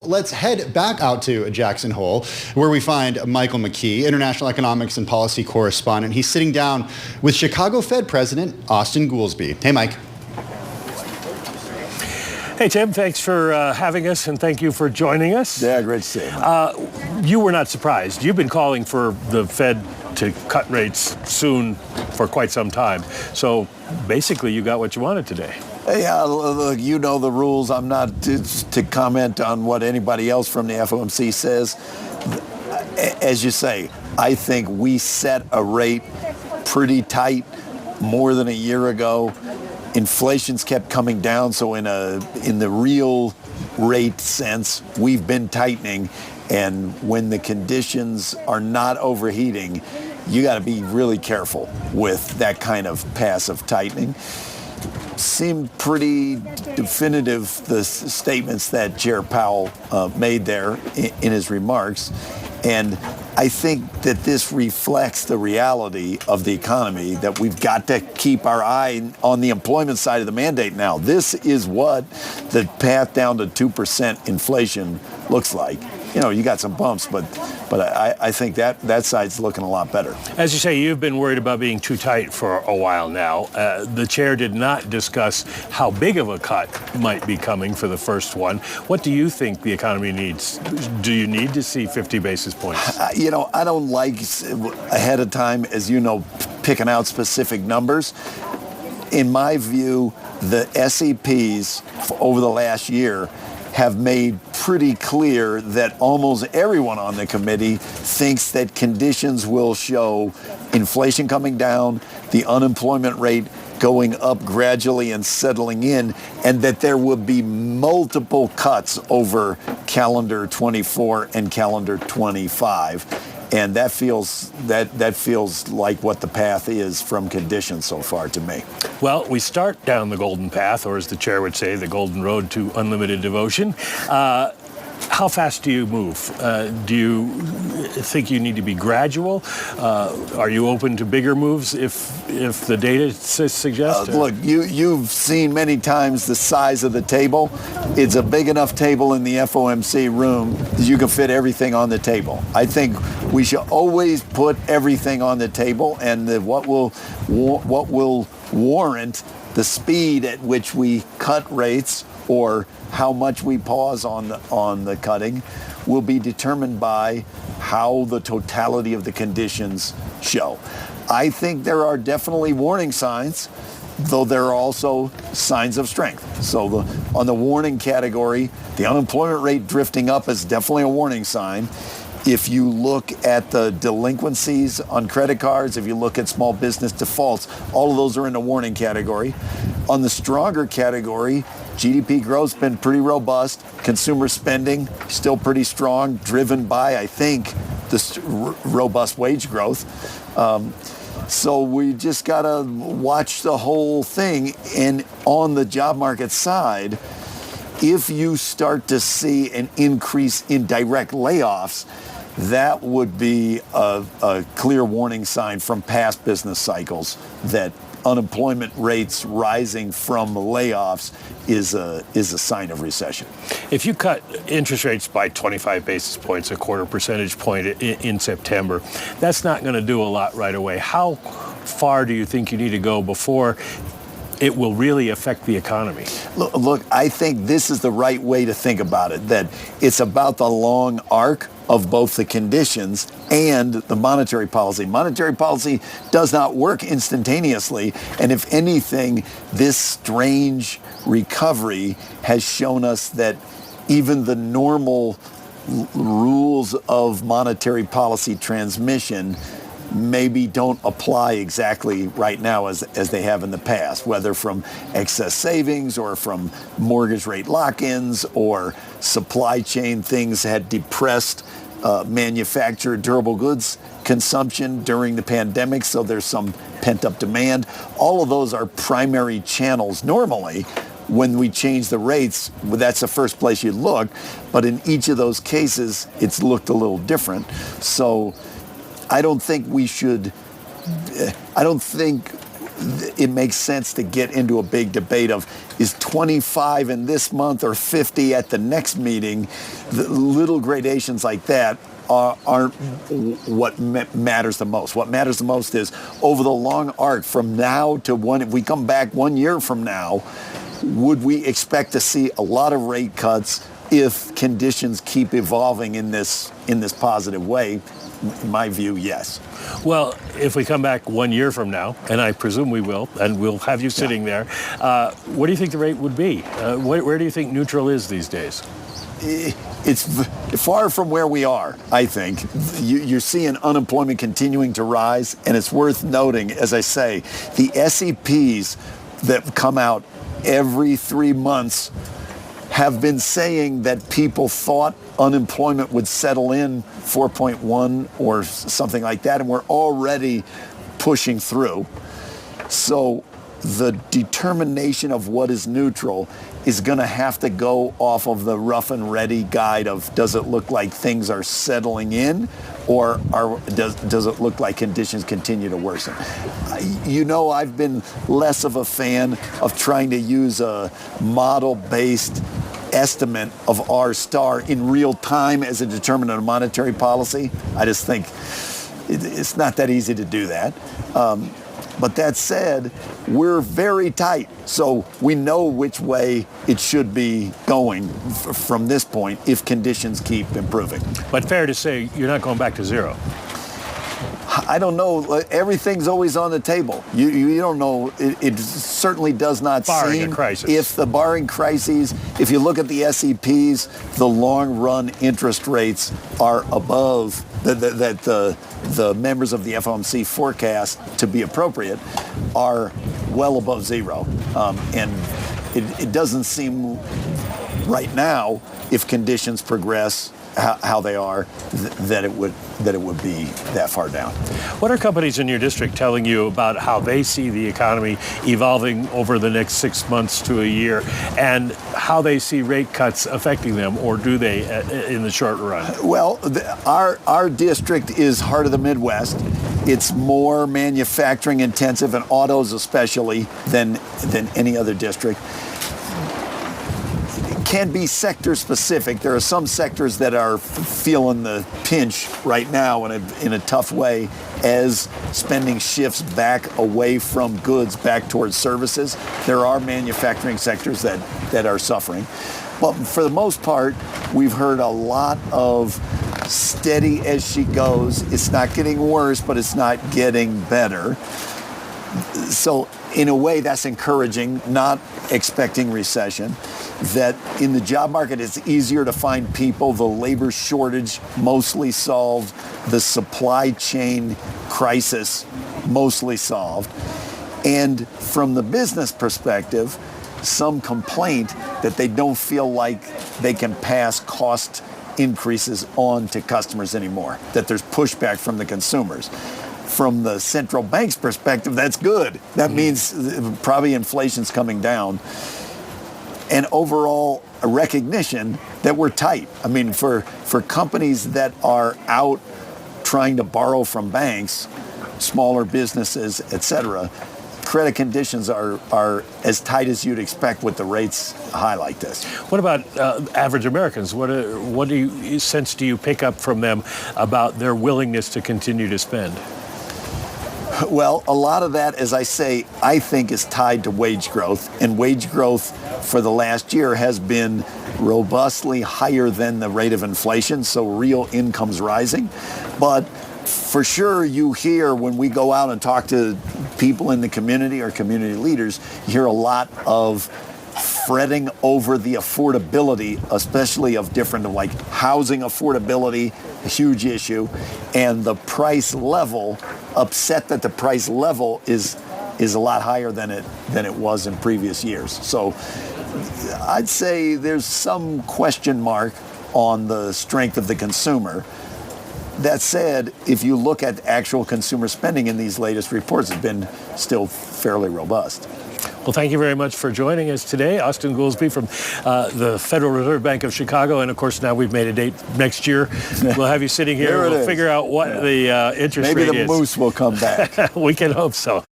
Let's head back out to Jackson Hole, where we find Michael McKee, international economics and policy correspondent. He's sitting down with Chicago Fed President Austan Goolsbee. Hey, Mike. Hey, Tim, thanks for having us, and thank you for joining us. Yeah, great to see you. You were not surprised. You've been calling for the Fed to cut rates soon for quite some time. So basically, you got what you wanted today. Yeah, look, you know the rules. I'm not to comment on what anybody else from the FOMC says. As you say, I think we set a rate pretty tight more than a year ago. Inflation's kept coming down, so in the real rate sense, we've been tightening. And when the conditions are not overheating, you got to be really careful with that kind of passive tightening. Seemed pretty definitive, the statements that Chair Powell made there in his remarks. And I think that this reflects the reality of the economy, that we've got to keep our eye on the employment side of the mandate now. This is what the path down to 2% inflation looks like. You know, you got some bumps, but I think that side's looking a lot better. As you say, you've been worried about being too tight for a while now. The chair did not discuss how big of a cut might be coming for the first one. What do you think the economy needs? Do you need to see 50 basis points? You know, I don't like ahead of time, as you know, picking out specific numbers. In my view, the SEPs over the last year have made pretty clear that almost everyone on the committee thinks that conditions will show inflation coming down, the unemployment rate going up gradually and settling in, and that there will be multiple cuts over calendar 24 and calendar 25. And that feels like what the path is from conditions so far to me. Well, we start down the golden path, or as the chair would say, the golden road to unlimited devotion. How fast do you move? Do you think you need to be gradual? Are you open to bigger moves if the data suggests? Look, you've seen many times the size of the table. It's a big enough table in the FOMC room that you can fit everything on the table. I think we should always put everything on the table, and what will warrant the speed at which we cut rates or how much we pause on the cutting will be determined by how the totality of the conditions show. I think there are definitely warning signs, though there are also signs of strength. So on the warning category, the unemployment rate drifting up is definitely a warning sign. If you look at the delinquencies on credit cards, if you look at small business defaults, all of those are in the warning category. On the stronger category, GDP growth's been pretty robust. Consumer spending still pretty strong, driven by, I think, this robust wage growth. So we just got to watch the whole thing. And on the job market side, if you start to see an increase in direct layoffs, that would be a clear warning sign from past business cycles that unemployment rates rising from layoffs is a sign of recession. If you cut interest rates by 25 basis points, a quarter percentage point in September, that's not going to do a lot right away. How far do you think you need to go before it will really affect the economy? Look, I think this is the right way to think about it, that it's about the long arc of both the conditions and the monetary policy. Monetary policy does not work instantaneously, and if anything, this strange recovery has shown us that even the normal rules of monetary policy transmission maybe don't apply exactly right now as they have in the past, whether from excess savings or from mortgage rate lock-ins or supply chain things had depressed manufactured durable goods consumption during the pandemic, so there's some pent-up demand. All of those are primary channels normally. When we change the rates, that's the first place you look, but in each of those cases, it's looked a little different. So I don't think it makes sense to get into a big debate of is 25 in this month or 50 at the next meeting. The little gradations like that aren't what matters the most. What matters the most is over the long arc from now to if we come back 1 year from now, would we expect to see a lot of rate cuts if conditions keep evolving in this positive way? In my view, yes. Well, if we come back 1 year from now, and I presume we will, and we'll have you sitting there, what do you think the rate would be? Where do you think neutral is these days? It's far from where we are, I think. You're seeing unemployment continuing to rise, and it's worth noting, as I say, the SEPs that come out every 3 months have been saying that people thought unemployment would settle in 4.1 or something like that, and we're already pushing through. So the determination of what is neutral is going to have to go off of the rough and ready guide of does it look like things are settling in, or does it look like conditions continue to worsen? I've been less of a fan of trying to use a model-based estimate of R star in real time as a determinant of monetary policy. I just think it's not that easy to do that. But that said, we're very tight, so we know which way it should be going from this point if conditions keep improving. But fair to say, you're not going back to zero. I don't know. Everything's always on the table. You don't know. It certainly does not barring seem a crisis. Barring crises, if you look at the SEPs, the long-run interest rates are above that the members of the FOMC forecast to be appropriate are well above zero. And it doesn't seem right now, if conditions progress how they are, that it would be that far down. What are companies in your district telling you about how they see the economy evolving over the next 6 months to a year, and how they see rate cuts affecting them, or do they in the short run? Well, our district is heart of the Midwest. It's more manufacturing intensive, and autos especially, than any other district. Can be sector specific. There are some sectors that are feeling the pinch right now in a tough way as spending shifts back away from goods back towards services. There are manufacturing sectors that are suffering. But for the most part, we've heard a lot of steady as she goes. It's not getting worse, but it's not getting better. So in a way, that's encouraging, not expecting recession. That in the job market, it's easier to find people. The labor shortage mostly solved. The supply chain crisis mostly solved. And from the business perspective, some complaint that they don't feel like they can pass cost increases on to customers anymore, that there's pushback from the consumers. From the central bank's perspective, that's good. That means probably inflation's coming down. And overall, a recognition that we're tight. I mean, for companies that are out trying to borrow from banks, smaller businesses, et cetera, credit conditions are as tight as you'd expect with the rates high like this. What about average Americans? What sense do you pick up from them about their willingness to continue to spend? Well, a lot of that, as I say, I think is tied to wage growth. And wage growth for the last year has been robustly higher than the rate of inflation, so real income's rising. But for sure, you hear when we go out and talk to people in the community or community leaders, you hear a lot of fretting over the affordability, especially of different, like housing affordability, a huge issue, and the price level, upset that the price level is a lot higher than it was in previous years. So I'd say there's some question mark on the strength of the consumer. That said, if you look at actual consumer spending in these latest reports, it's been still fairly robust. Well, thank you very much for joining us today. Austan Goolsbee from the Federal Reserve Bank of Chicago. And of course, now we've made a date next year. We'll have you sitting here. We'll figure out what the interest rate is. Maybe the moose will come back. We can hope so.